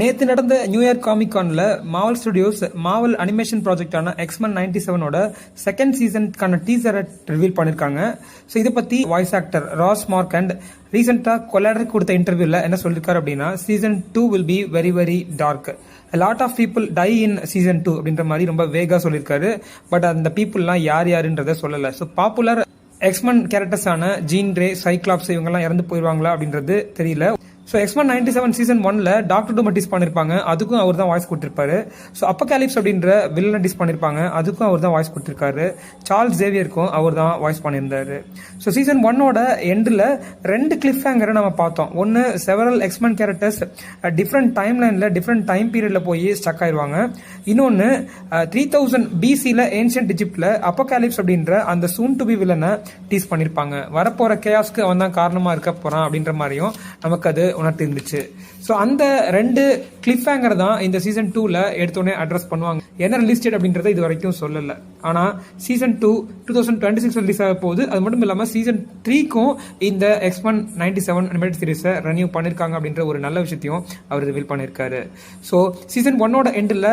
நேத்து நடந்த New York comic கான்ல மாவல் ஸ்டுடியோஸ் மாவல் அனிமேஷன் ப்ராஜெக்டான எக்ஸ்மன் 97ஓட செகண்ட் சீசனுக்கான டீசரை ரிவீல் பண்ணிருக்காங்க. ஸோ இதை பத்தி வாய்ஸ் ஆக்டர் ராஸ் மார்க்கண்ட் ரீசெண்டா கொலாடர் கொடுத்த இன்டர்வியூல என்ன சொல்லிருக்காரு அப்படின்னா, season 2 will be very very dark. Lot of people die in season 2 அப்படின்ற மாதிரி ரொம்ப வேகா சொல்லியிருக்காரு. பட் அந்த பீப்புள்லாம் யார் யாருன்றத சொல்லல. ஸோ பாப்புலர் எக்ஸ்மன் கேரக்டர்ஸான ஜீன் கிரே, சைக்ளாப்ஸ் இவங்கெல்லாம் இறந்து போயிடுவாங்களா அப்படின்றது தெரியல. ஸோ எக்ஸ்மன் 97 சீசன் 1ல டாக்டர் டூம் டிஸ் பண்ணிருப்பாங்க, அதுக்கும் அவர் தான் வாய்ஸ் கொடுத்திருப்பாரு. ஸோ அப்போகாலிப்ஸ் அப்படின்ற வில்லனை டிஸ் பண்ணிருப்பாங்க, அதுக்கும் அவர் தான் வாய்ஸ் கொடுத்திருக்காரு. சார்ல்ஸ் ஜேவியருக்கும் அவர் தான் வாய்ஸ் பண்ணியிருந்தாரு. ஸோ சீசன் 1ஓட எண்டில் 2 கிளிஃப் ஹேங்கரை நம்ம பார்த்தோம். ஒன்று, several X-Men characters different time லைனில் டிஃப்ரெண்ட் டைம் பீரியட்ல போய் ஸ்டக் ஆயிடுவாங்க. இன்னொன்று 3000 BCல ஏன்ஷியன்ட் இஜிப்ட்ல அப்போகாலிப்ஸ் அப்படின்ற அந்த சூன் டு பி வில்லனை டீஸ் பண்ணிருப்பாங்க. வரப்போற கேயாஸ்க்கு அவன் தான் காரணமா இருக்க போறான் அப்படின்ற மாதிரியும் நமக்கு அது உணர்த்தி இருந்துச்சு. ஸோ அந்த 2 கிளிஃப் ஹேங்கர் தான் இந்த சீசன் 2ல எடுத்தோடனே அட்ரஸ் பண்ணுவாங்க. என்ன ரிலீஸ் டேட் அப்படின்றத இது வரைக்கும் சொல்லல. ஆனா சீசன் 2 2026 ரிலீஸ் ஆக போகுது. அது மட்டும் இல்லாம சீசன் 3க்கும் இந்த எக்ஸ்மன் 97 அனிமேட்டட் சீரிஸை ரெனியூ பண்ணிருக்காங்க அப்படின்ற ஒரு நல்ல விஷயத்தையும் அவர் ரிவீல் பண்ணிருக்காரு. ஸோ சீசன் 1ஓட எண்டில்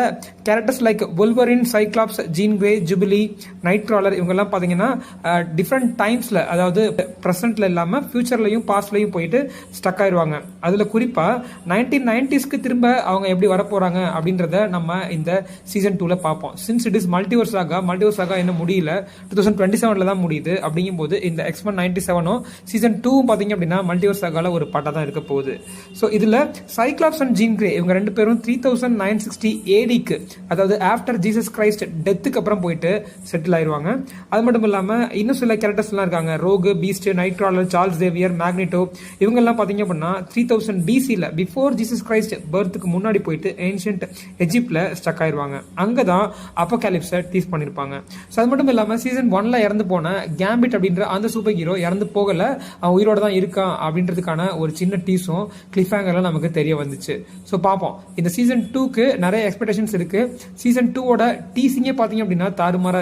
characters like Wolverine, Cyclops, Jean Grey, Jubilee, Nightcrawler இவங்கெல்லாம் பார்த்தீங்கன்னா டிஃப்ரெண்ட் டைம்ஸ்ல, அதாவது ப்ரெசென்ட்ல இல்லாம ஃபியூச்சர்லையும் பாஸ்ட்லையும் போயிட்டு ஸ்டக் ஆயிடுவாங்க. அதுல குறிப்பா 1990ஸ்க்கு திரும்ப அவங்க எப்படி வரப்போறாங்க அப்படின்றத நம்ம இந்த சீசன் 2ல பார்ப்போம். சின்ஸ் இட் இஸ் மல்டிவர்ஸ் சாகா என்ன முடியல, 2027ல தான் முடியுது. அப்படிங்கும் போது இந்த எக்ஸ்மன் 97ம் சீசன் 2 பாத்தீங்க அப்படின்னா மல்டிவர்ஸ் சாகால ஒரு பாட்டா தான் இருக்க போகுது. ஸோ இதுல சைக்ளாப்ஸ் அண்ட் ஜீன் கிரே இவங்க 2 பேரும் 3960 ADக்கு, அதாவது ஆஃப்டர் ஜீசஸ் கிரைஸ்ட் டெத்துக்கு அப்புறம் போயிட்டு செட்டில் ஆயிருவாங்க. அது மட்டும் இல்லாம இன்னும் சில கேரக்டர்ஸ் எல்லாம் இருக்காங்க. Rogue, Beast, Night Crawler, Charles Xavier, Magneto இவங்க எல்லாம் பாத்தீங்க அப்படின்னா 3000 BCல பிஃபோர் ஜீசஸ் கிரைஸ்ட் பர்த்துக்கு முன்னாடி போயிட்டு ஏன்ஷியன்ட் எஜிப்ட்ல ஸ்டக் ஆயிருவாங்க. அங்கதான் அப்போகாலிப்ஸை டீஸ் பண்ணிருப்பாங்க. ஸோ அது மட்டும் இல்லாம சீசன் 1ல இறந்து போன கேம்பிட் அப்படின்ற அந்த சூப்பர் ஹீரோ இறந்து போகல, அவன் உயிரோட தான் இருக்கான் அப்படின்றதுக்கான ஒரு சின்ன டீஸும் கிளிஃப் ஹேங்கர்ல நமக்கு தெரிய வந்துச்சு. ஸோ பார்ப்போம். இந்த சீசன் 2க்கு நிறைய எக்ஸ்பெக்டேஷன்ஸ் இருக்கு. சீசன் 2ஓட டீசிங்கே பாத்தீங்க அப்படின்னா தாறுமாறா இருக்கு.